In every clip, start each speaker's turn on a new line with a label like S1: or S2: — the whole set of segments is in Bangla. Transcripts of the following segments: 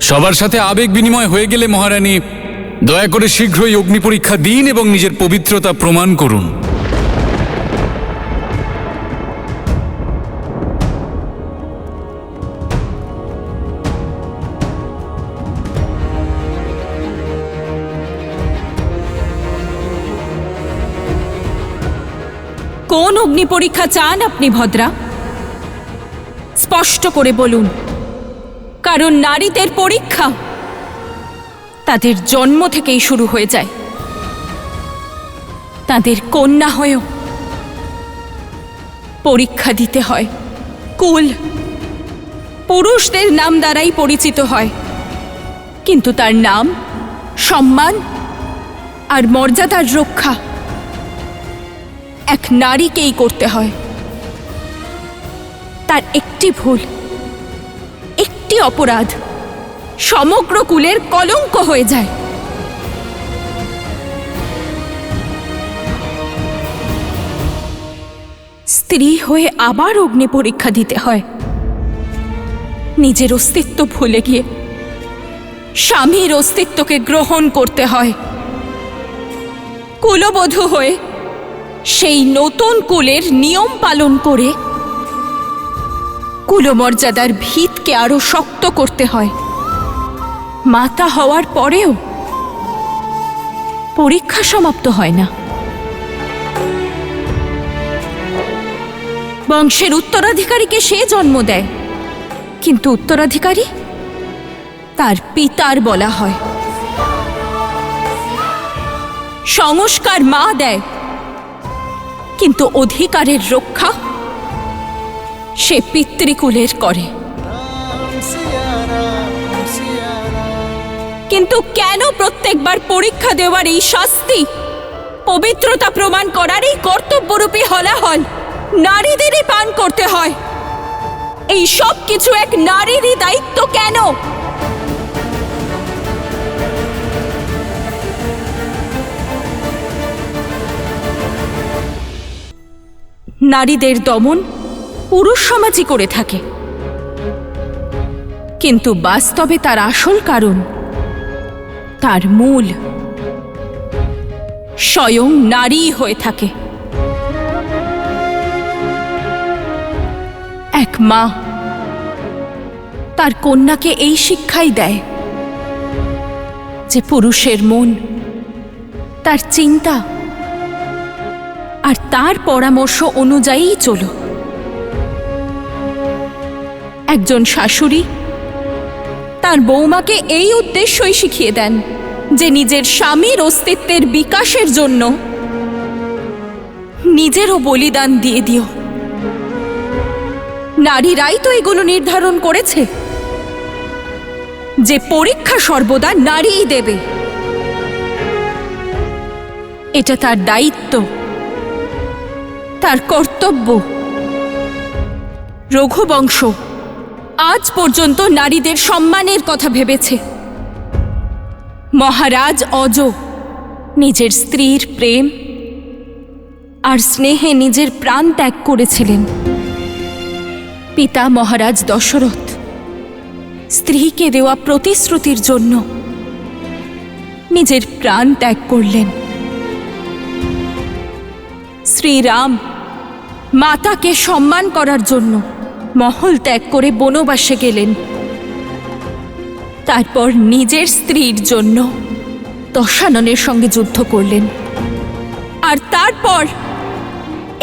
S1: সবার সাথে আবেগ বিনিময় হয়ে গেলে মহারানী দয়া করে শীঘ্রই অগ্নি পরীক্ষা দিন এবং নিজের পবিত্রতা প্রমাণ করুন।
S2: কোন অগ্নি পরীক্ষা চান আপনি ভদ্রা? স্পষ্ট করে বলুন, কারণ নারীদের পরীক্ষা তাদের জন্ম থেকেই শুরু হয়ে যায়। তাদের কন্যা হয়েও পরীক্ষা দিতে হয়। কুল পুরুষদের নাম দ্বারাই পরিচিত হয়, কিন্তু তার নাম, সম্মান আর মর্যাদার রক্ষা এক নারীকেই করতে হয়। তার একটি ভুল, একটি অপরাধ সমগ্র কুলের কলঙ্ক হয়ে যায়। স্ত্রী হয়ে আবার অগ্নি পরীক্ষা দিতে হয়, নিজের অস্তিত্ব ভুলে গিয়ে স্বামীর অস্তিত্বকে গ্রহণ করতে হয়। কুলবধূ হয়ে সেই নতুন কুলের নিয়ম পালন করে কুলমর্যাদার ভিতকে আরো শক্ত করতে হয়। মাতা হওয়ার পরেও পরীক্ষা সমাপ্ত হয় না। বংশের উত্তরাধিকারীকে সে জন্ম দেয়, কিন্তু উত্তরাধিকারী তার পিতার বলা হয়। সংস্কার মা দেয়, কিন্তু অধিকারের রক্ষা সে পিতৃকুলের করে। কিন্তু কেন প্রত্যেকবার পরীক্ষা দেওয়ার এই শাস্তি, পবিত্রতা প্রমাণ করার এই কর্তব্যরূপী হলাহল নারীদেরই পান করতে হয়? এই সব কিছু এক নারীরই দায়িত্ব কেন? নারীদের দমন পুরুষ সমাজই করে থাকে, কিন্তু বাস্তবে তার আসল কারণ, তার মূল স্বয়ং নারী হয়ে থাকে। এক মা তার কন্যাকে এই শিক্ষাই দেয় যে পুরুষের মন, তার চিন্তা আর তার পরামর্শ অনুযায়ী চলো। একজন শাশুড়ি তার বৌমাকে এই উদ্দেশ্যই শিখিয়ে দেন যে নিজের স্বামীর অস্তিত্বের বিকাশের জন্য নিজেরও বলিদান দিয়ে দিও। নারীরাই তো এগুলো নির্ধারণ করেছে যে পরীক্ষা সর্বদা নারীই দেবে। এটা তার দায়িত্ব, তার কর্তব্য। রঘুবংশ আজ পর্যন্ত নারীদের সম্মানের কথা ভেবেছে। মহারাজ অজ নিজের স্ত্রীর প্রেম আর স্নেহে নিজের প্রাণ ত্যাগ করেছিলেন। পিতা মহারাজ দশরথ স্ত্রীকে দেওয়া প্রতিশ্রুতির জন্য নিজের প্রাণ ত্যাগ করলেন। শ্রীরাম মাতাকে সম্মান করার জন্য মহল ত্যাগ করে বনবাসে গেলেন। তারপর নিজের স্ত্রীর জন্য দশাননের সঙ্গে যুদ্ধ করলেন, আর তারপর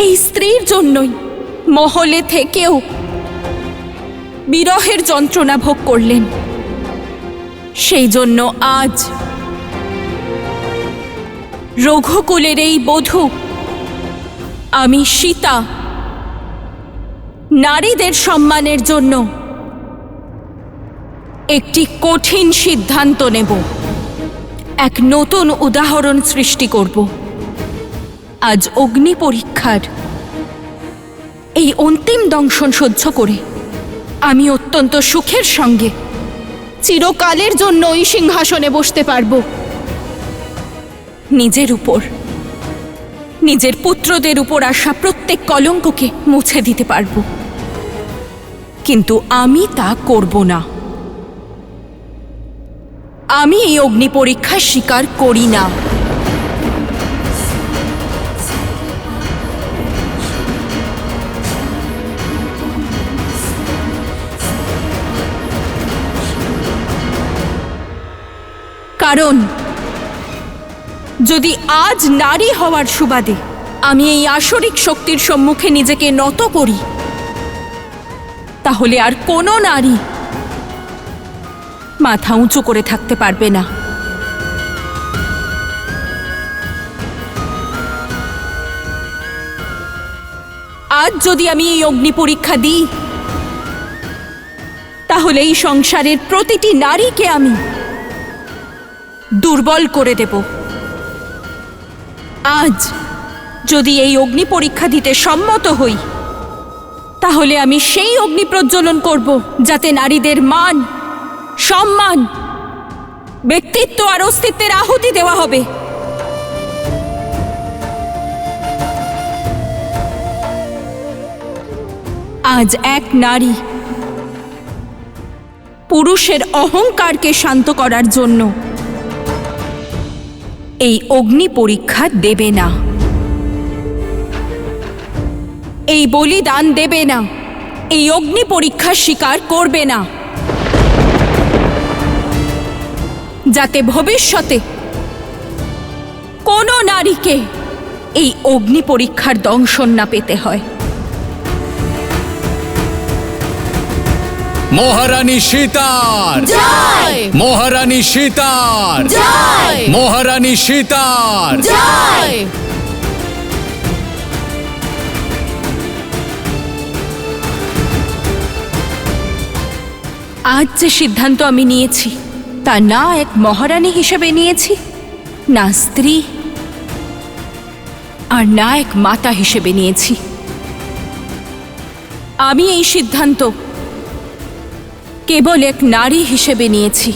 S2: এই স্ত্রীর জন্যই মহলে থেকেও বিরহের যন্ত্রণা ভোগ করলেন। সেই জন্য আজ রঘুকুলের এই বধূ আমি সীতা নারীদের সম্মানের জন্য একটি কঠিন সিদ্ধান্ত নেব, এক নতুন উদাহরণ সৃষ্টি করব। আজ অগ্নি পরীক্ষার এই অন্তিম দংশন সহ্য করে আমি অত্যন্ত সুখের সঙ্গে চিরকালের জন্য ওই সিংহাসনে বসতে পারব। নিজের উপর, নিজের পুত্রদের উপর আসা প্রত্যেক কলঙ্ককে মুছে দিতে পারব, কিন্তু আমি তা করব না। আমি এই অগ্নি পরীক্ষা স্বীকার করি না। কারণ যদি আজ নারী হওয়ার সুবাদে আমি এই আসরিক শক্তির সম্মুখে নিজেকে নত করি, তাহলে আর কোনো নারী মাথা উঁচু করে থাকতে পারবে না। আজ যদি আমি এই অগ্নি পরীক্ষা দিই, তাহলে এই সংসারের প্রতিটি নারীকে আমি দুর্বল করে দেব। আজ যদি এই অগ্নি পরীক্ষা দিতে সম্মত হই, তাহলে আমি সেই অগ্নি প্রজ্বলন করব যাতে নারীদের মান, সম্মান, ব্যক্তিত্ব আর অস্তিত্বের আহুতি দেওয়া হবে। আজ এক নারী পুরুষের অহংকারকে শান্ত করার জন্য এই অগ্নি পরীক্ষা দেবে না, এই বলিদান দেবে না, এই অগ্নি পরীক্ষা স্বীকার করবে না, যাতে ভবিষ্যতে কোনো নারীকে এই অগ্নি পরীক্ষার দংশন না পেতে হয়।
S1: মহারানী সীতার
S2: জয়!
S1: মহারানী সীতার
S2: জয়!
S1: মহারানী সীতার
S2: জয়! আজ যে সিদ্ধান্ত আমি নিয়েছি, তা না এক মহারানী হিসেবে নিয়েছি, না স্ত্রী, আর না এক মাতা হিসেবে নিয়েছি। আমি এই সিদ্ধান্ত কেবল এক নারী হিসেবে নিয়েছি।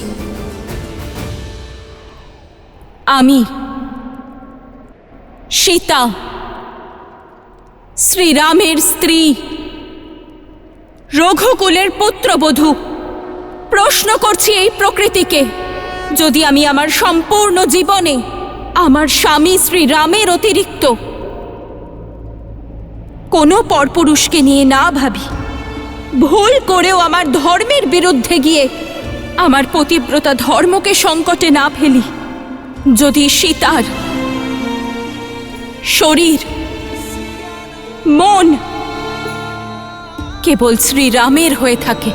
S2: আমি সীতা, শ্রীরামের স্ত্রী, রঘুকুলের পুত্রবধূ, প্রশ্ন করছি এই প্রকৃতিকে, যদি আমি আমার সম্পূর্ণ জীবনে আমার স্বামী শ্রীরামের অতিরিক্ত কোনো পরপুরুষকে নিয়ে না ভাবি, ভুল করেও আমার ধর্মের বিরুদ্ধে গিয়ে আমার পতিব্রতা ধর্মকে সংকটে না ফেলি, যদি সীতার শরীর, মন কেবল শ্রীরামের হয়ে থাকে,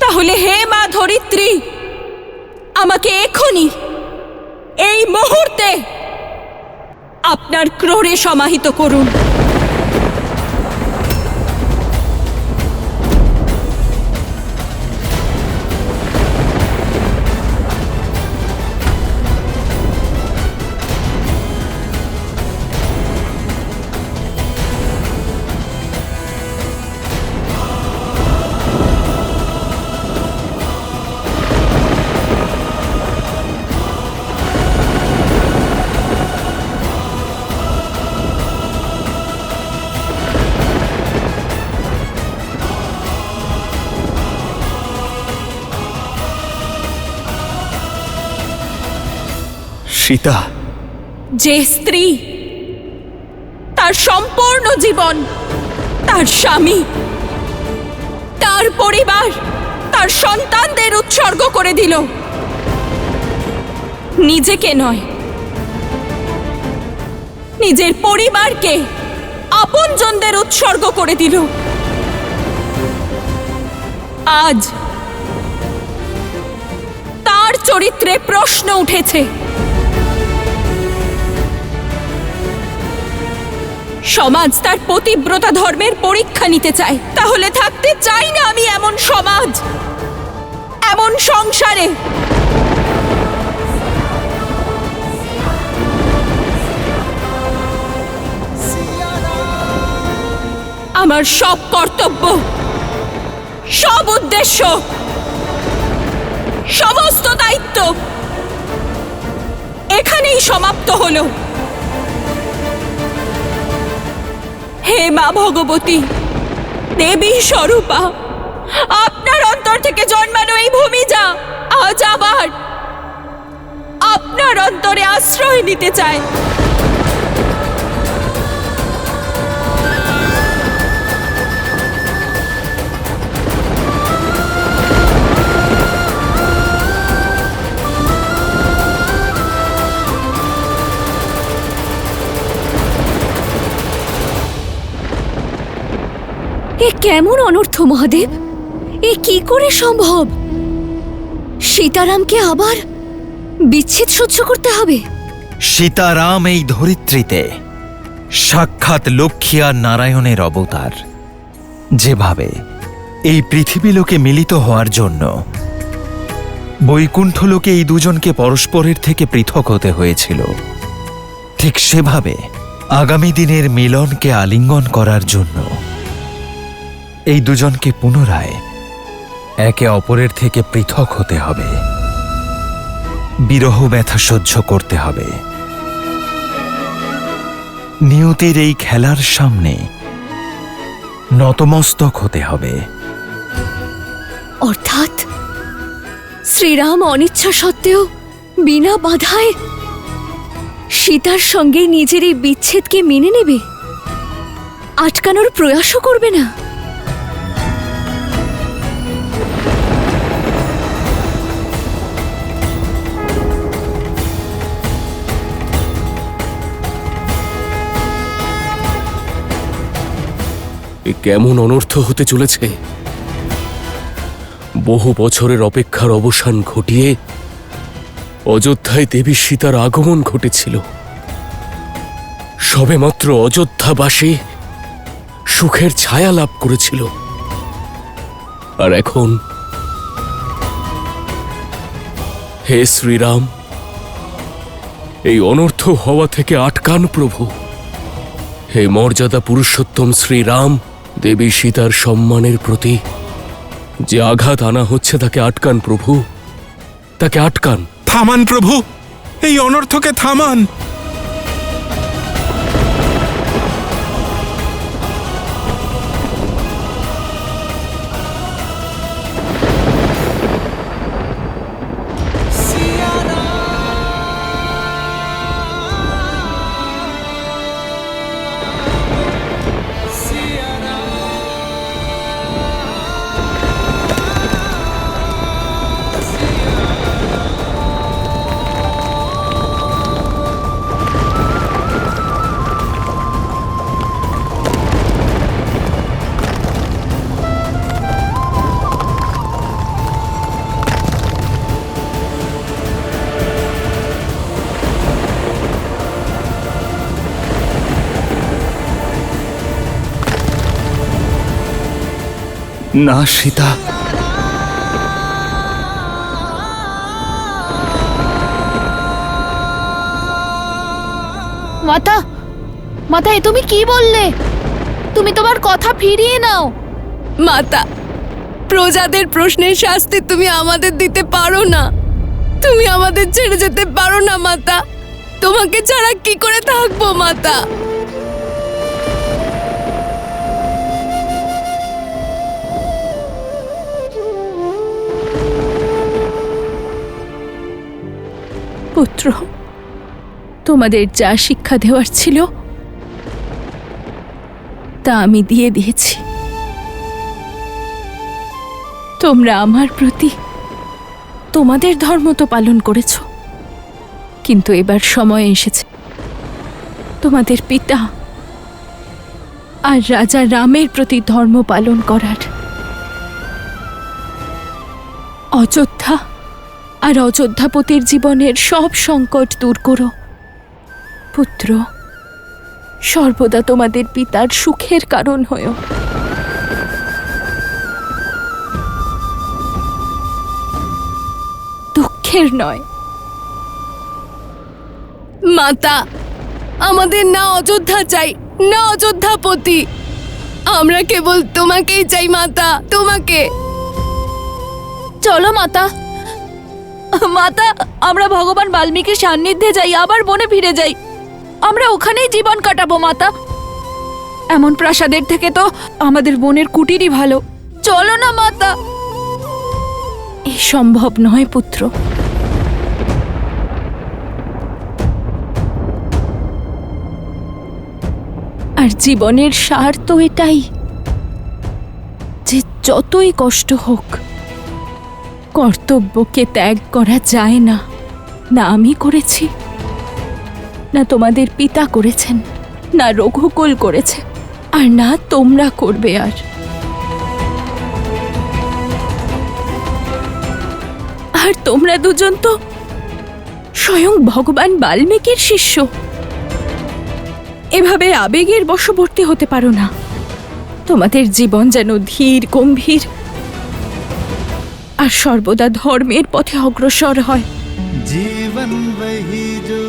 S2: তাহলে হে মা ধরিত্রী, আমাকে এখনই এই মুহূর্তে আপনার ক্রোড়ে সমাহিত করুন।
S3: সীতা,
S2: যে স্ত্রী তার সম্পূর্ণ জীবন তার স্বামী, তার পরিবার, তার সন্তানদের উৎসর্গ করে দিল, নিজেকে নয়, নিজের পরিবারকে, আপনজনদের উৎসর্গ করে দিল, আজ তার চরিত্রে প্রশ্ন উঠেছে। সমাজ তার পতিব্রতা ধর্মের পরীক্ষা নিতে চায়, তাহলে থাকতে চাই না আমি এমন সমাজ, এমন সংসারে। আমার সব কর্তব্য, সব উদ্দেশ্য, সমস্ত দায়িত্ব এখানেই সমাপ্ত হলো। হে মা ভগবতী, দেবী স্বরূপা, আপনার অন্তর থেকে জন্মানো এই ভূমিজা আজ আবার আপনার অন্তরে আশ্রয় নিতে চায়।
S3: এ কেমন অনর্থ মহাদেব? এ কি করে সম্ভব? সীতারামকে আবার বিচ্ছেদ সহ্য করতে হবে?
S4: সীতারাম এই ধরিত্রীতে সাক্ষাৎ লক্ষ্মী আর নারায়ণের অবতার। যেভাবে এই পৃথিবী লোকে মিলিত হওয়ার জন্য বৈকুণ্ঠ লোকে এই দুজনকে পরস্পরের থেকে পৃথক হতে হয়েছিল, ঠিক সেভাবে আগামী দিনের মিলনকে আলিঙ্গন করার জন্য এই দুজনকে পুনরায় একে অপরের থেকে পৃথক হতে হবে, বিরহ ব্যথা সহ্য করতে হবে। নিয়তির এই খেলার সামনে নতমস্তক হতে হবে।
S3: অর্থাৎ শ্রীরাম অনিচ্ছা সত্ত্বেও বিনা বাধায় সীতার সঙ্গে নিজের এই বিচ্ছেদকে মেনে নেবে, আটকানোর প্রয়াসও করবে না।
S5: এ কেমন অনর্থ হতে চলেছে! বহু বছরের অপেক্ষার অবসান ঘটিয়ে অযোধ্যায় দেবী সীতার আগমন ঘটেছিল। সবেমাত্র অযোধ্যাবাসী সুখের ছায়া লাভ করেছিল, আর এখন হে শ্রীরাম, এই অনর্থ হওয়া থেকে আটকান প্রভু। হে মর্যাদা পুরুষোত্তম শ্রীরাম, দেবী সীতার সম্মানের প্রতি যে আঘাত আনা হচ্ছে তাকে আটকান প্রভু, তাকে আটকান।
S6: থামান প্রভু, এই অনর্থকে থামান।
S4: না সীতা,
S7: মাতা, মাতা, এ তুমি কি বললে? তুমি তোমার কথা ফিরিয়ে নাও।
S3: মাতা, প্রজাদের প্রশ্নের শাস্তি তুমি আমাদের দিতে পারো না। তুমি আমাদের ছেড়ে যেতে পারো না মাতা। তোমাকে ছাড়া কি করে থাকবো মাতা?
S2: পুত্র, তোমাদের যা শিক্ষা দেওয়ার ছিল তা আমি দিয়ে দিয়েছি। তোমরা আমার প্রতি তোমাদের ধর্ম তো পালন করেছ, কিন্তু এবার সময় এসেছে তোমাদের পিতা আর রাজা রামের প্রতি ধর্ম পালন করার। অযোধ্যা আর অযোধ্যাপতির জীবনের সব সংকট দূর করো। পুত্র, সর্বদা তোমাদের পিতার সুখের কারণ হয়ো। দুঃখের নয়।
S3: মাতা, আমাদের না অযোধ্যা চাই, না অযোধ্যাপতি। আমরা কেবল তোমাকেই চাই মাতা, তোমাকে।
S7: চলো মাতা, মাতা, আমরা ভগবান বাল্মীকির সান্নিধ্যে যাই, আবার বনে ফিরে যাই। আমরা ওখানেই জীবন কাটাবো মাতা। এমন প্রাসাদের থেকে তো আমাদের বনের কুটিরই ভালো। চলো না মাতা।
S2: এ সম্ভব নয় পুত্র। আর জীবনের সার তো এটাই যে যতই কষ্ট হোক কর্তব্যকে ত্যাগ করা যায় না। না আমি করেছি, না তোমাদের পিতা করেছেন, না রঘুকুল করেছে, আর না তোমরা করবে। আর তোমরা দুজন তো স্বয়ং ভগবান বাল্মীকির শিষ্য। এভাবে আবেগের বশবর্তী হতে পারো না। তোমাদের জীবন যেন ধীর গম্ভীর আর সর্বদা ধর্মের পথে অগ্রসর হয়।
S8: जीवन वही जो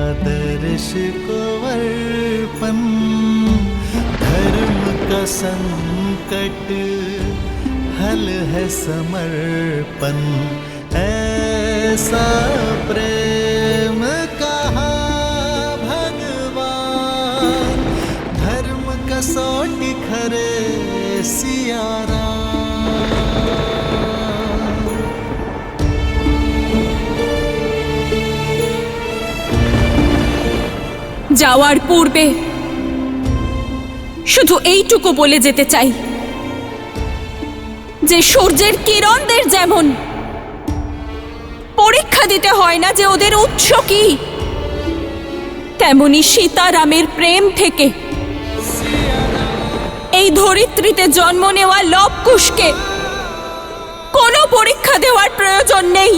S8: आदर्श को अर्पण, धर्म का संकट हल है समर्पण, ऐसा प्रेम कहा भगवान, धर्म कसौटी खरे सिया राम।
S2: যাওয়ার পূর্বে শুধু এইটুকু বলে যেতে চাই যে সূর্যের কিরণদের যেমন পরীক্ষা দিতে হয় না যে ওদের উৎস কি, তেমনি সীতারামের প্রেম থেকে এই ধরিত্রীতে জন্ম নেওয়া লব কুশকে কোনো পরীক্ষা দেওয়ার প্রয়োজন নেই।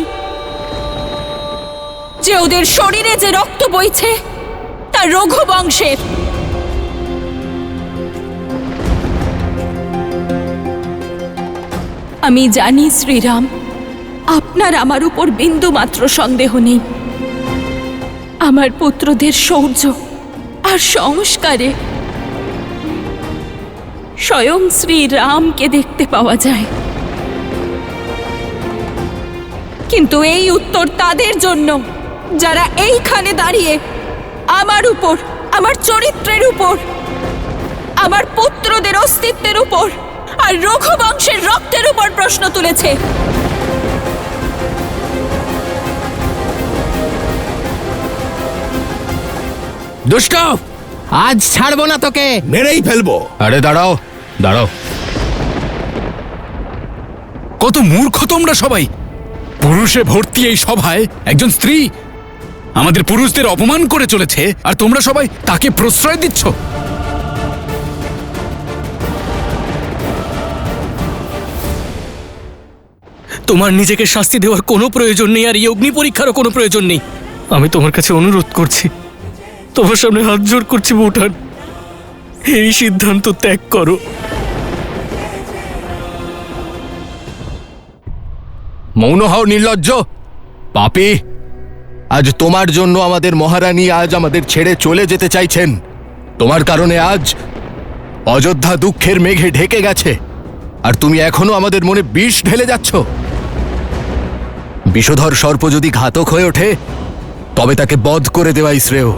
S2: যে ওদের শরীরে যে রক্ত বইছে তা রঘুবংশের। আমি জানি শ্রীরাম, আপনার আমার উপর বিন্দু মাত্র সন্দেহ নেই। আমার পুত্রদের শৌর্য আর সংস্কারে স্বয়ং শ্রীরামকে দেখতে পাওয়া যায়। কিন্তু এই উত্তর তাদের জন্য যারা এইখানে দাঁড়িয়ে আমার উপর, আমার চরিত্রের উপর, আমার পুত্রদের অস্তিত্বের উপর আর রঘুবংশের রক্তের উপর প্রশ্ন তুলেছে।
S5: দুষ্ট,
S9: আজ ছাড়বো না তোকে।
S6: মেরেই ফেলবো।
S5: আরে দাঁড়াও দাঁড়াও,
S1: কত মূর্খ তোমরা সবাই! পুরুষে ভর্তি এই সভায় একজন স্ত্রী আমাদের পুরুষদের অপমান করে চলেছে, আর তোমরা সবাই তাকে প্রশ্রয় দিচ্ছ।
S5: তোমার নিজেকে শাস্তি দেওয়ার কোনো প্রয়োজন নেই, আর এই অগ্নি পরীক্ষারও কোনো প্রয়োজন নেই। আমি তোমার কাছে অনুরোধ করছি, তোমার সামনে হাত জোড় করছি বৌঠান, এই সিদ্ধান্ত ত্যাগ করো।
S9: মৌন হও নির্লজ্জ, পাপী। আজ তোমার জন্য আমাদের মহারানী আজ আমাদের ছেড়ে চলে যেতে চাইছেন। তোমার কারণে আজ অযোধ্যা দুঃখের মেঘে ঢেকে গেছে, আর তুমি এখনো আমাদের মনে বিষ ঢেলে যাচ্ছ। বিষধর সর্প যদি ঘাতক হয়ে ওঠে তবে তাকে বধ করে দেওয়াই শ্রেয়।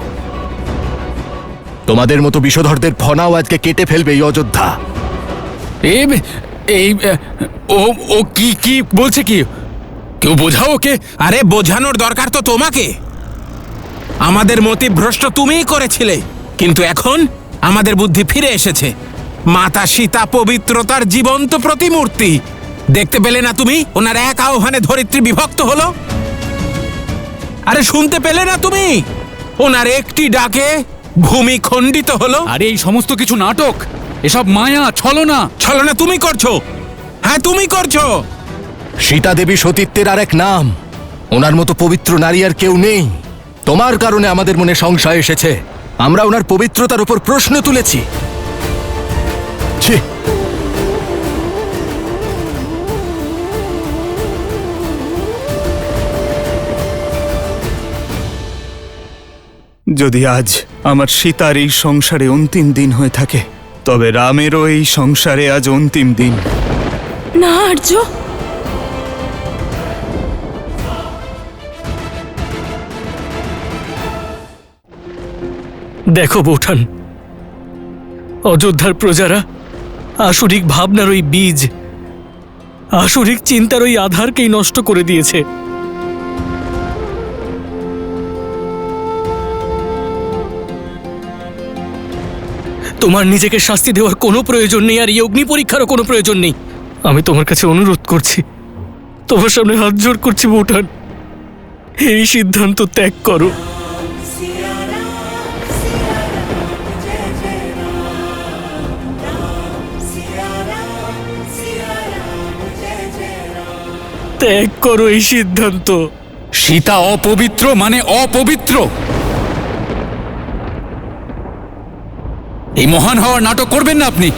S9: তোমাদের মতো বিষধরদের ফনাও আজকে কেটে ফেলবে এই অযোধ্যা।
S1: ও কি কি বলছে? কি কেউ বোঝাও ওকে।
S6: আরে বোঝানোর দরকার তো তোমাকে। আমাদের মতিভ্রষ্ট তুমিই করেছিলে, কিন্তু এখন আমাদের বুদ্ধি ফিরে এসেছে। মাতা সীতা পবিত্রতার জীবন্ত প্রতিমূর্তি। দেখতে পেলে না তুমি ওনার এক আহ্বানে ধরিত্রী বিভক্ত হলো? আরে শুনতে পেলে না তুমি ওনার একটি ডাকে ভূমি খণ্ডিত হলো?
S1: আরে এই সমস্ত কিছু নাটক, এসব মায়া, ছলনা।
S6: ছলনা তুমি করছো। হ্যাঁ, তুমি করছো।
S9: সীতা দেবী সতীত্বের আর এক নাম। ওনার মতো পবিত্র নারী আর কেউ নেই। তোমার কারণে আমাদের মনে সংশয় এসেছে, আমরা ওনার পবিত্রতার উপর প্রশ্ন তুলেছি। ছি!
S6: যদি আজ আমার সীতার এই সংসারে অন্তিম দিন হয়ে থাকে, তবে রামেরও এই সংসারে আজ অন্তিম দিন।
S2: না আর্য,
S5: দেখো বৌঠান, অযোধ্যার প্রজারা আসরিক ভাবনার ওই বীজ আসরিক চিন্তার ওই আধারকেই নষ্ট করে দিয়েছে। তোমার নিজেকে শাস্তি দেওয়ার কোনো প্রয়োজন নেই, আর এই অগ্নি পরীক্ষারও কোনো প্রয়োজন নেই। আমি তোমার কাছে অনুরোধ করছি, তোমার সামনে হাত জোড় করছি বৌঠান, এই সিদ্ধান্ত ত্যাগ করো। ত্যাগ করো এই সিদ্ধান্ত।
S1: সীতা অপবিত্র মানে অপবিত্র। এই মহান হওয়ার নাটক করবেন না আপনি।